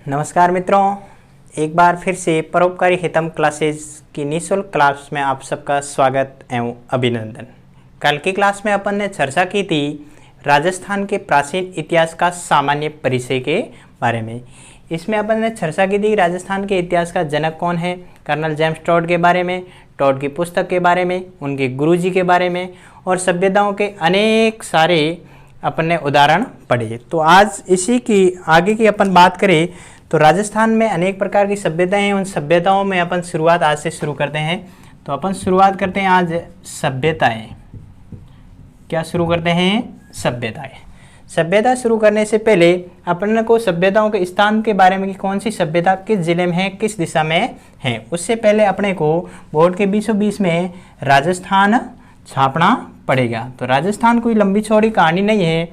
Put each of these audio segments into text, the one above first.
नमस्कार मित्रों, एक बार फिर से परोपकारी हितम क्लासेस की निःशुल्क क्लास में आप सबका स्वागत एवं अभिनंदन। कल की क्लास में अपन ने चर्चा की थी राजस्थान के प्राचीन इतिहास का सामान्य परिचय के बारे में। इसमें अपन ने चर्चा की थी राजस्थान के इतिहास का जनक कौन है, कर्नल जेम्स टॉड के बारे में, टॉड की पुस्तक के बारे में, उनके गुरुजी के बारे में और सभ्यताओं के अनेक सारे अपन ने उदाहरण पढ़े। तो आज इसी की आगे की अपन बात करें तो राजस्थान में अनेक प्रकार की सभ्यताएं हैं। उन सभ्यताओं में अपन शुरुआत आज से शुरू करते हैं। तो अपन शुरुआत करते हैं आज सभ्यताएं। क्या शुरू करते हैं? सभ्यताएं। सभ्यता शुरू करने से पहले अपन को सभ्यताओं के स्थान के बारे में कि कौन सी सभ्यता किस जिले में है, किस दिशा में है, उससे पहले अपने को बोर्ड के बीचों बीच में राजस्थान छापना पड़ेगा। तो राजस्थान कोई लंबी चौड़ी कहानी नहीं है।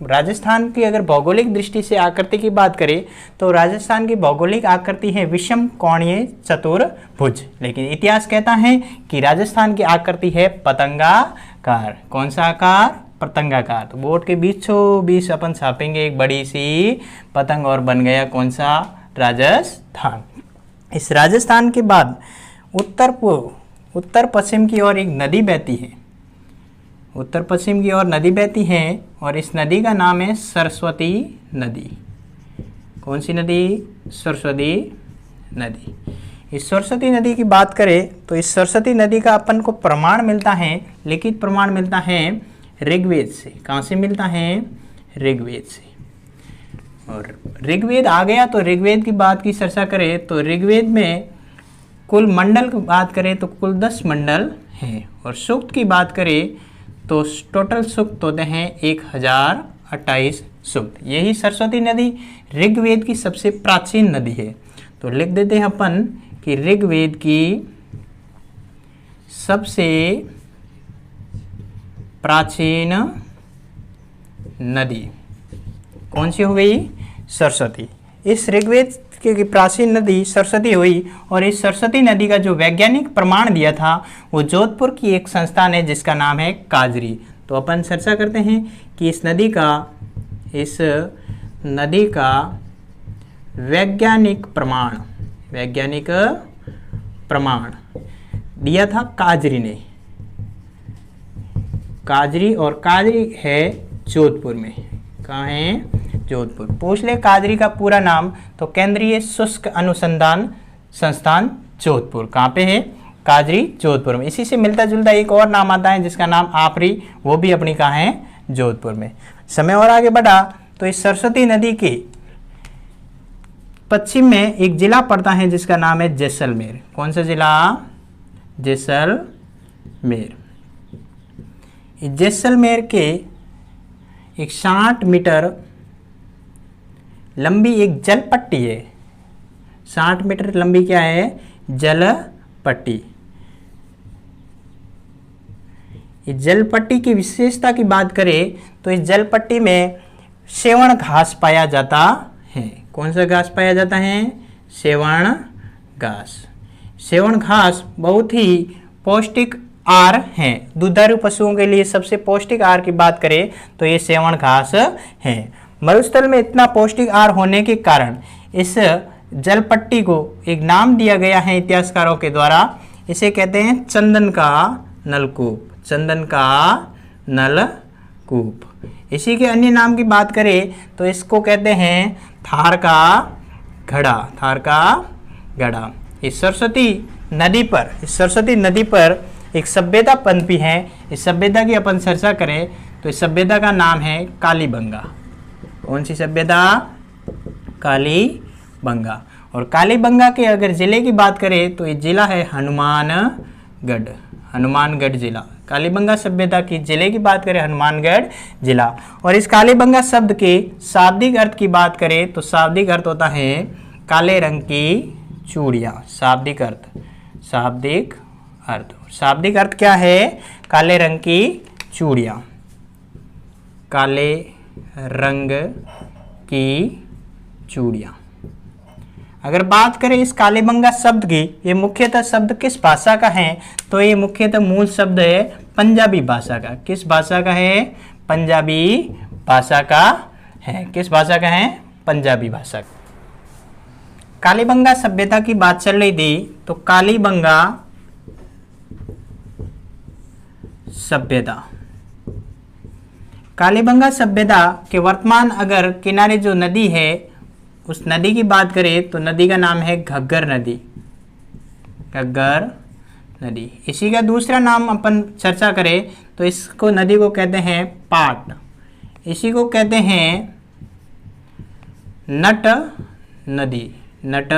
राजस्थान की अगर भौगोलिक दृष्टि से आकृति की बात करें तो राजस्थान की भौगोलिक आकृति है विषम कोणीय चतुर्भुज, लेकिन इतिहास कहता है कि राजस्थान की आकृति है पतंगाकार। कौन सा आकार? पतंगाकार। तो बोर्ड के बीचों बीच अपन छापेंगे एक बड़ी सी पतंग और बन गया कौन सा? राजस्थान। इस राजस्थान के बाद उत्तर पश्चिम की ओर एक नदी बहती है। उत्तर पश्चिम की ओर नदी बहती है और इस नदी का नाम है सरस्वती नदी। कौन सी नदी? सरस्वती नदी। इस सरस्वती नदी की बात करें तो इस सरस्वती नदी का अपन को प्रमाण मिलता है, लिखित प्रमाण मिलता है ऋग्वेद से। कहाँ से मिलता है? ऋग्वेद से। और ऋग्वेद आ गया तो ऋग्वेद की बात की चर्चा करें तो ऋग्वेद में कुल मंडल की बात करें तो कुल 10 मंडल हैं और सूक्त की बात करें तो टोटल सूक्त होते हैं 1028 सूक्त। यही सरस्वती नदी ऋग्वेद की सबसे प्राचीन नदी है। तो लिख देते हैं अपन कि ऋग्वेद की सबसे प्राचीन नदी कौन सी हो गई? सरस्वती। इस ऋग्वेद की प्राचीन नदी सरस्वती हुई और इस सरस्वती नदी का जो वैज्ञानिक प्रमाण दिया था वो जोधपुर की एक संस्थान है जिसका नाम है काजरी। तो अपन चर्चा करते हैं कि इस नदी का वैज्ञानिक प्रमाण दिया था काजरी ने। काजरी, और काजरी है जोधपुर में। कहाँ है? जोधपुर। पूछ ले काजरी का पूरा नाम तो केंद्रीय शुष्क अनुसंधान संस्थान जोधपुर। कहाँ पे है? काजरी, जोधपुर में। इसी से मिलता जुलता एक और नाम आता है जिसका नाम आपरी, वो भी अपनी कहाँ है? जोधपुर में। समय और आगे बढ़ा तो इस सरस्वती नदी के पश्चिम में एक जिला पड़ता है जिसका नाम है जैसलमेर। कौन सा जिला? जैसलमेर। जैसलमेर के एक 60 मीटर लंबी एक जल पट्टी है। 60 मीटर लंबी क्या है? जल पट्टी। इस जल पट्टी की विशेषता की बात करें तो इस जल पट्टी में सेवण घास पाया जाता है। कौन सा घास पाया जाता है? सेवण घास। सेवण घास बहुत ही पौष्टिक आहार है। दुधारू पशुओं के लिए सबसे पौष्टिक आहार की बात करें तो ये सेवण घास है। मरुस्थल में इतना पौष्टिक आहार होने के कारण इस जल पट्टी को एक नाम दिया गया है इतिहासकारों के द्वारा। इसे कहते हैं चंदन का नलकूप। चंदन का नलकूप। इसी के अन्य नाम की बात करें तो इसको कहते हैं थार का घड़ा। थार का घड़ा। इस सरस्वती नदी पर एक सभ्यता पनपी है। इस सभ्यता की अपन चर्चा करें तो इस सभ्यता का नाम है कालीबंगा। कौन सी सभ्यता? कालीबंगा। और कालीबंगा के अगर जिले की बात करें तो ये जिला है हनुमानगढ़। हनुमानगढ़ जिला। कालीबंगा सभ्यता की जिले की बात करें हनुमानगढ़ जिला। और इस कालीबंगा शब्द के शाब्दिक अर्थ की बात करें तो शाब्दिक अर्थ होता है काले रंग की चूड़ियाँ। शाब्दिक अर्थ क्या है? काले रंग की चूड़ियाँ। काले रंग की चूड़ियाँ। अगर बात करें इस कालीबंगा शब्द की, ये मुख्यतः शब्द किस भाषा का है तो ये मुख्यतः मूल शब्द है पंजाबी भाषा का। किस भाषा का है? पंजाबी भाषा का है। किस भाषा का है? पंजाबी भाषा। कालीबंगा सभ्यता की बात चल रही थी, तो कालीबंगा सभ्यता, कालीबंगा सभ्यता के वर्तमान अगर किनारे जो नदी है उस नदी की बात करें तो नदी का नाम है घग्गर नदी, घग्गर नदी। इसी का दूसरा नाम अपन चर्चा करें तो इसको नदी को कहते हैं पाट, इसी को कहते हैं नट नदी, नट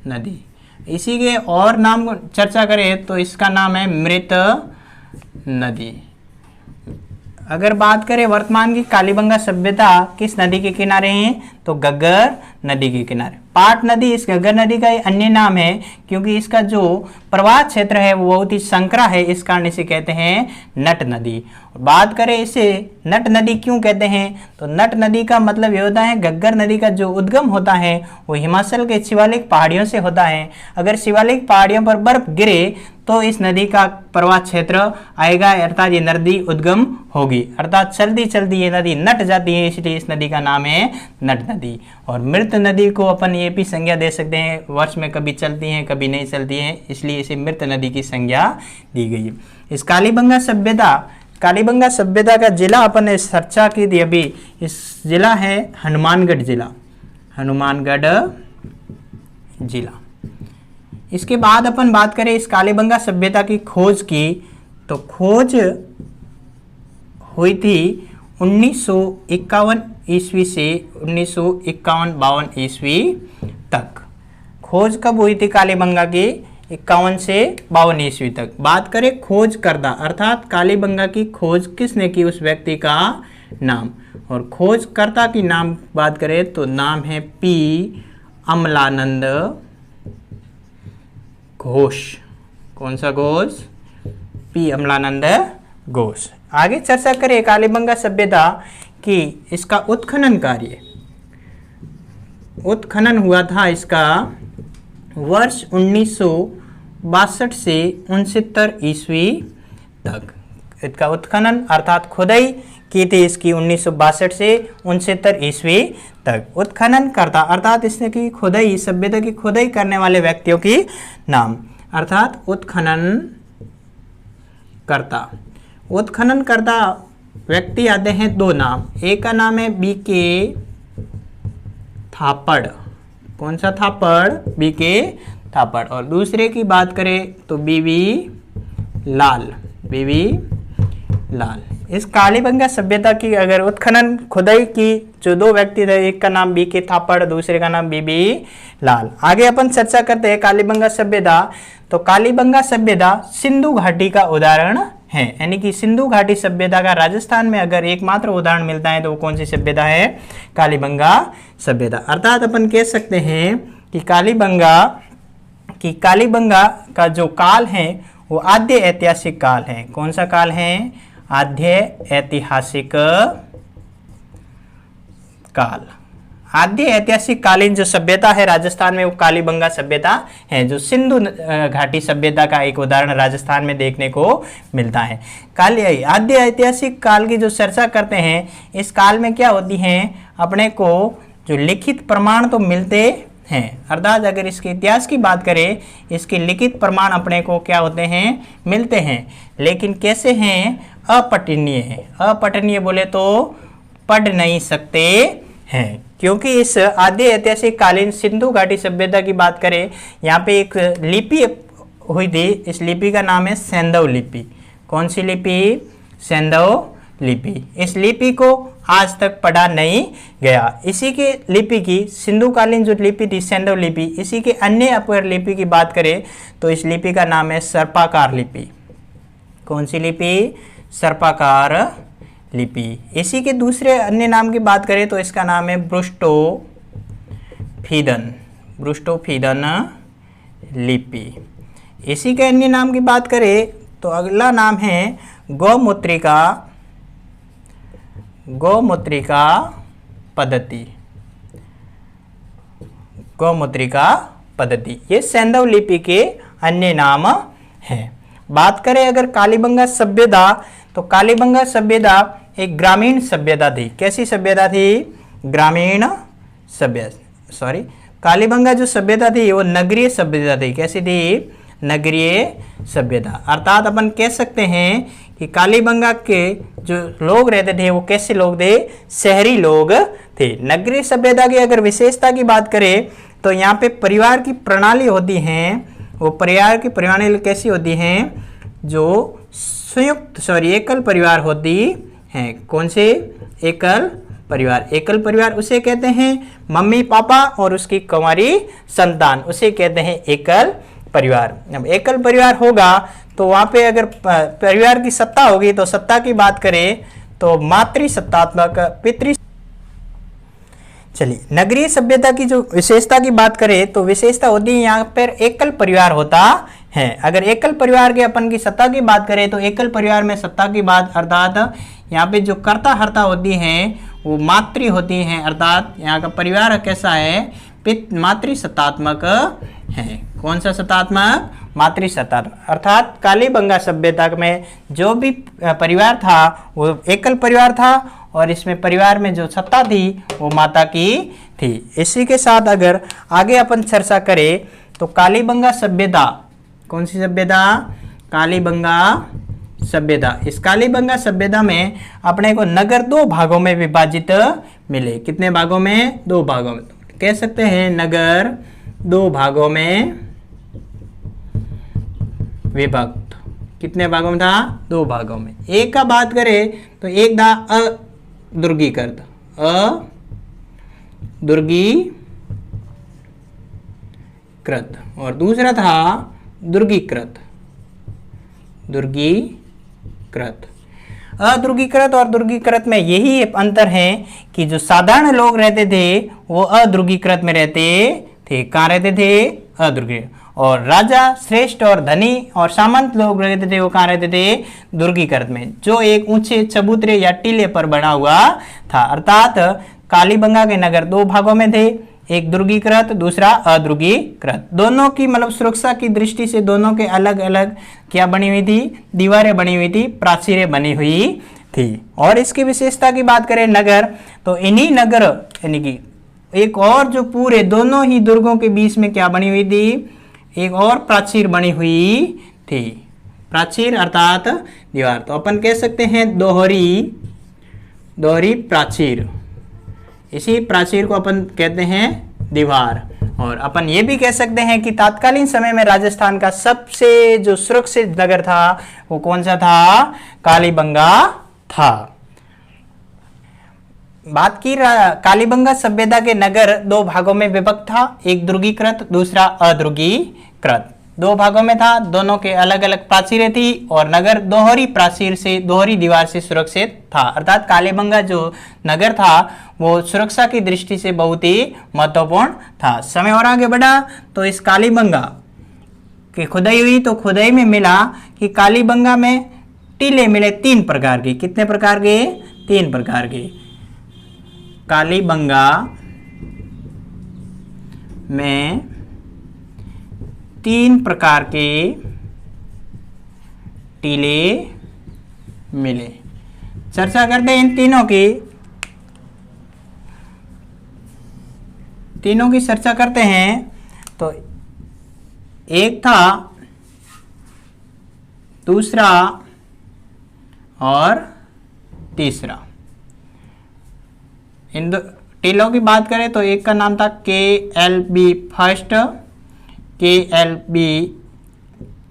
नदी। इसी के और नाम चर्चा करें तो इसका नाम है मृत नदी। अगर बात करें वर्तमान की कालीबंगा सभ्यता किस नदी के किनारे है तो घग्गर नदी के किनारे। पाट नदी इस घग्गर नदी का अन्य नाम है क्योंकि इसका जो प्रवाह क्षेत्र है वो बहुत ही संकरा है, इस कारण इसे कहते हैं नट नदी। बात करें इसे नट नदी क्यों कहते हैं तो नट नदी का मतलब ये होता है घग्गर नदी का जो उद्गम होता है वो हिमाचल के शिवालिक पहाड़ियों से होता है। अगर शिवालिक पहाड़ियों पर बर्फ गिरे तो इस नदी का प्रवाह क्षेत्र आएगा, अर्थात ये नदी उद्गम होगी, अर्थात चलती चलती ये नदी नट जाती है, इसलिए इस नदी का नाम है नट नदी। और मृत नदी को अपन ये भी संज्ञा दे सकते हैं, वर्ष में कभी चलती हैं कभी नहीं चलती हैं, इसलिए इसे मृत नदी की संज्ञा दी गई। इस कालीबंगा सभ्यता, कालीबंगा सभ्यता का जिला अपन ने चर्चा की थी अभी, इस जिला है हनुमानगढ़ जिला, हनुमानगढ़ जिला। इसके बाद अपन बात करें इस कालीबंगा सभ्यता की खोज की तो खोज हुई थी 1951 ईस्वी से 1951-52 ईस्वी तक। खोज कब हुई थी कालीबंगा की 51 से 52 ईस्वी तक। बात करें खोजकर्ता अर्थात कालीबंगा की खोज किसने की उस व्यक्ति का नाम, और खोजकर्ता की नाम बात करें तो नाम है पी अमलानंद घोष। कौन सा घोष? पी अमलानंद घोष। आगे चर्चा करें कालीबंगा सभ्यता की इसका उत्खनन कार्य। उत्खनन हुआ था इसका वर्ष 1962 से 69 ईस्वी तक। इसका उत्खनन अर्थात खुदाई की थी इसकी 1962 से 69 ईस्वी तक। उत्खनन करता अर्थात इसने की खुदाई, सभ्यता की खुदाई करने वाले व्यक्तियों की नाम, अर्थात उत्खनन करता। उत्खनन करता व्यक्ति आते हैं दो नाम, एक का नाम है बीके थापड़। कौन सा थापड़? बीके थापड़। और दूसरे की बात करें तो बीवी लाल, बीवी लाल। इस कालीबंगा सभ्यता की अगर उत्खनन खुदाई की जो दो व्यक्ति थे, एक का नाम बीके थापड़, दूसरे का नाम बीबी लाल। आगे अपन चर्चा करते हैं कालीबंगा सभ्यता। तो कालीबंगा सभ्यता सिंधु घाटी का उदाहरण है, यानी कि सिंधु घाटी सभ्यता का राजस्थान में अगर एकमात्र उदाहरण मिलता है तो वो कौन सी सभ्यता है? कालीबंगा सभ्यता। अर्थात अपन कह सकते हैं कि कालीबंगा का जो काल है वो आद्य ऐतिहासिक काल है। कौन सा काल है? आद्य ऐतिहासिक काल। आद्य ऐतिहासिक कालीन जो सभ्यता है राजस्थान में वो कालीबंगा सभ्यता है, जो सिंधु घाटी सभ्यता का एक उदाहरण राजस्थान में देखने को मिलता है। आद्य ऐतिहासिक काल की जो चर्चा करते हैं, इस काल में क्या होती है, अपने को जो लिखित प्रमाण तो मिलते हैं, अर्थात अगर इसके इतिहास की बात करें, इसके लिखित प्रमाण अपने को क्या होते हैं? मिलते हैं, लेकिन कैसे हैं? अपठनीय है। अपठनीय बोले तो पढ़ नहीं सकते हैं, क्योंकि इस आद्य ऐतिहासिक कालीन सिंधु घाटी सभ्यता की बात करें, यहाँ पे एक लिपि हुई थी, इस लिपि का नाम है सैंधव लिपि। कौन सी लिपि? सैंधव लिपि। इस लिपि को आज तक पढ़ा नहीं गया। इसी के लिपि की सिंधुकालीन जो लिपि थी सैंधव लिपि, इसी के अन्य अपर लिपि की बात करें तो इस लिपि का नाम है सर्पाकार लिपि। कौन सी लिपि? सर्पाकार लिपि। इसी के दूसरे अन्य नाम की बात करें तो इसका नाम है ब्रुष्टोफीदन, ब्रुष्टोफीदन लिपि। इसी के अन्य नाम की बात करें तो अगला नाम है गौमुत्रिका, गौमुत्रिका पद्धति, गौमुत्रिका पद्धति। ये सैंधव लिपि के अन्य नाम हैं। बात करें अगर कालीबंगा सभ्यता, तो कालीबंगा सभ्यता एक ग्रामीण सभ्यता थी। कैसी सभ्यता थी? ग्रामीण सभ्यता, कालीबंगा जो सभ्यता थी वो नगरीय सभ्यता थी। कैसी थी? नगरीय सभ्यता। अर्थात अपन कह सकते हैं कि कालीबंगा के जो लोग रहते थे वो कैसे लोग थे? शहरी लोग थे। नगरीय सभ्यता की अगर विशेषता की बात करें तो यहाँ पे परिवार की प्रणाली होती हैं, वो परिवार की प्रणाली कैसी होती हैं? जो एकल परिवार होती हैं। कौन से? एकल परिवार। एकल परिवार उसे कहते हैं मम्मी पापा और उसकी कुंवारी संतान, उसे कहते हैं एकल परिवार। अब एकल परिवार होगा तो वहां पे अगर परिवार की सत्ता होगी तो सत्ता की बात करें तो मातृसत्तात्मक पितृ। चलिए, नगरीय सभ्यता की जो विशेषता की बात करें तो विशेषता होती है यहाँ पर एकल परिवार होता है। अगर एकल परिवार के अपन की सत्ता की बात करें तो एकल परिवार में सत्ता की बात अर्थात यहाँ पे जो कर्ता हर्ता होती हैं वो मातृ होती हैं। अर्थात यहाँ का परिवार कैसा है? मातृसत्तात्मक है। कौन सा सत्तात्मक? मातृसत्तात्मक। अर्थात कालीबंगा सभ्यता में जो भी परिवार था वो एकल परिवार था और इसमें परिवार में जो सत्ता थी वो माता की थी। इसी के साथ अगर आगे अपन चर्चा करें तो कालीबंगा सभ्यता, कौन सी सभ्यता? कालीबंगा सभ्यता। इस कालीबंगा सभ्यता में अपने को नगर दो भागों में विभाजित मिले। कितने भागों में? दो भागों में। कह सकते हैं नगर दो भागों में विभक्त। कितने भागों में था? दो भागों में। एक का बात करें तो एक था अदुर्गीकृत, अदुर्गीकृत, और दूसरा था दुर्गीकृत, दुर्गीकृत। अदुर्गीकृत और दुर्गीकृत में यही अंतर है कि जो साधारण लोग रहते थे वो अदुर्गीकृत में रहते थे। कहाँ रहते थे? अदुर्गीकृत। और राजा श्रेष्ठ और धनी और सामंत लोग रहते थे वो कहाँ रहते थे? दुर्गीकृत में, जो एक ऊंचे चबूतरे या टीले पर बना हुआ था। अर्थात कालीबंगा के नगर दो भागों में थे, एक दुर्गीकृत दूसरा अदुर्गीकृत। दोनों की मतलब सुरक्षा की दृष्टि से दोनों के अलग अलग क्या बनी हुई थी? दीवारें बनी हुई थी, प्राचीरें बनी हुई थी। और इसकी विशेषता की बात करें नगर तो इन्हीं नगर यानी कि एक और जो पूरे दोनों ही दुर्गों के बीच में क्या बनी हुई थी? एक और प्राचीर बनी हुई थी। प्राचीर अर्थात दीवार। तो अपन कह सकते हैं दोहरी प्राचीर। इसी प्राचीर को अपन कहते हैं दीवार। और अपन ये भी कह सकते हैं कि तत्कालीन समय में राजस्थान का सबसे जो सुरक्षित नगर था वो कौन सा था? कालीबंगा था। बात की कालीबंगा सभ्यता के नगर दो भागों में विभक्त था, एक दुर्गीकृत दूसरा अदुर्गीकृत। दो भागों में था, दोनों के अलग अलग प्राचीरें थी और नगर दोहरी प्राचीर से दोहरी दीवार से सुरक्षित था। अर्थात कालीबंगा जो नगर था वो सुरक्षा की दृष्टि से बहुत ही महत्वपूर्ण था। समय और आगे बढ़ा तो इस कालीबंगा की खुदाई हुई तो खुदाई में मिला कि कालीबंगा में टीले मिले तीन प्रकार के। कितने प्रकार के? तीन प्रकार के। कालीबंगा में तीन प्रकार के टीले मिले। चर्चा करते हैं इन तीनों की चर्चा करते हैं। तो एक था, दूसरा और तीसरा। इन दो टीलों की बात करें तो एक का नाम था KLB फर्स्ट, KLB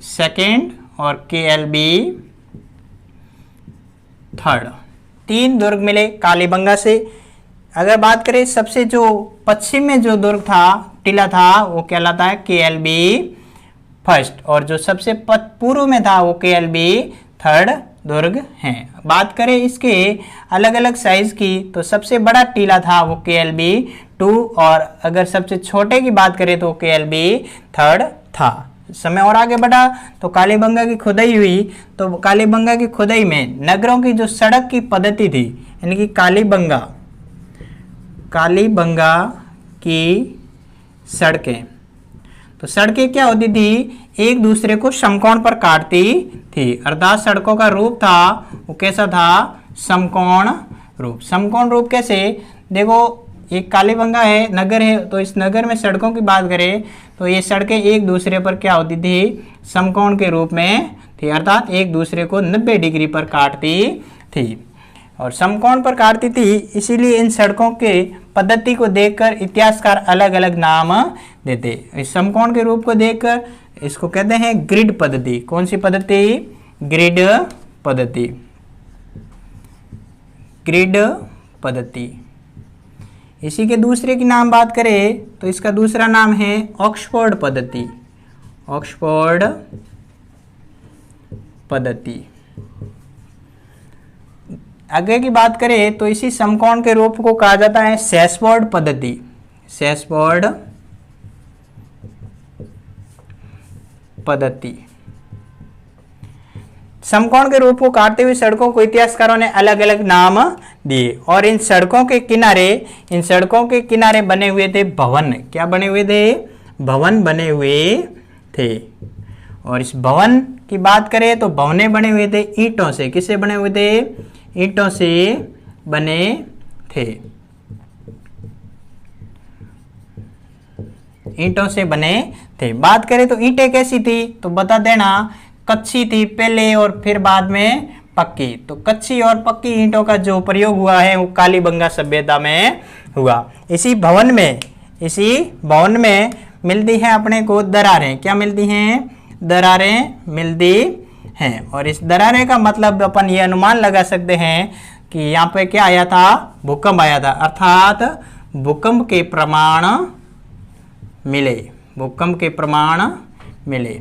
सेकेंड और KLB थर्ड। तीन दुर्ग मिले कालीबंगा से। अगर बात करें सबसे जो पश्चिम में जो दुर्ग था, टीला था, वो कहलाता है KLB फर्स्ट और जो सबसे पूर्व में था वो KLB थर्ड दुर्ग हैं। बात करें इसके अलग अलग साइज की तो सबसे बड़ा टीला था वो KLB 2 और अगर सबसे छोटे की बात करें तो KLB थर्ड था। समय और आगे बढ़ा तो कालीबंगा की खुदाई हुई। तो कालीबंगा की खुदाई में नगरों की जो सड़क की पद्धति थी, यानी कि कालीबंगा की सड़कें, तो सड़कें क्या होती थी? एक दूसरे को समकोण पर काटती थी। अर्थात सड़कों का रूप था वो कैसा था? समकोण रूप। समकोण रूप कैसे? देखो एक कालीबंगा है, नगर है, तो इस नगर में सड़कों की बात करें तो ये सड़कें एक दूसरे पर क्या होती थी, समकोण के रूप में थी, अर्थात एक दूसरे को 90 डिग्री पर काटती थी और समकोण पर काटती थी। इसीलिए इन सड़कों के पद्धति को देखकर इतिहासकार अलग अलग नाम देते। इस समकोण के रूप को देखकर इसको कहते हैं ग्रिड पद्धति। कौन सी पद्धति? ग्रिड पद्धति। ग्रिड पद्धति। इसी के दूसरे की नाम बात करें तो इसका दूसरा नाम है ऑक्सफोर्ड पद्धति। ऑक्सफोर्ड पद्धति। आगे की बात करें तो इसी समकोण के रूप को कहा जाता है सैसफोर्ड पद्धति। सैसफोर्ड पद्धति। समकोण के रूप को काटते हुए सड़कों को इतिहासकारों ने अलग अलग नाम दिए और इन सड़कों के किनारे बने हुए थे भवन। क्या बने हुए थे? भवन बने हुए थे। और इस भवन की बात करें तो भवने बने हुए थे ईंटों से। किससे बने हुए थे? ईंटों से बने थे। ईंटों से बने थे। बात करें तो ईंटें कैसी थी तो बता देना। कच्ची थी पहले और फिर बाद में पक्की। तो कच्ची और पक्की ईंटों का जो प्रयोग हुआ है वो कालीबंगा सभ्यता में हुआ। इसी भवन में मिलती हैं अपने को दरारें। क्या मिलती हैं? दरारें मिलती हैं। और इस दरारें का मतलब अपन ये अनुमान लगा सकते हैं कि यहाँ पे क्या आया था? भूकंप आया था, अर्थात भूकंप के प्रमाण मिले। भूकंप के प्रमाण मिले।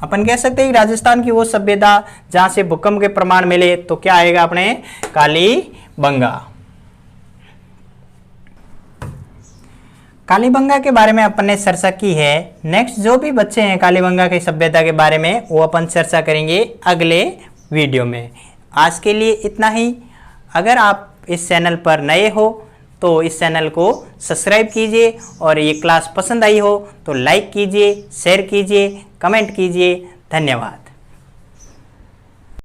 अपन कह सकते हैं राजस्थान की वो सभ्यता जहां से भूकंप के प्रमाण मिले तो क्या आएगा अपने? कालीबंगा। कालीबंगा के बारे में अपन ने चर्चा की है। नेक्स्ट जो भी बच्चे हैं कालीबंगा की सभ्यता के बारे में वो अपन चर्चा करेंगे अगले वीडियो में। आज के लिए इतना ही। अगर आप इस चैनल पर नए हो तो इस चैनल को सब्सक्राइब कीजिए और ये क्लास पसंद आई हो तो लाइक कीजिए, शेयर कीजिए, कमेंट कीजिए। धन्यवाद।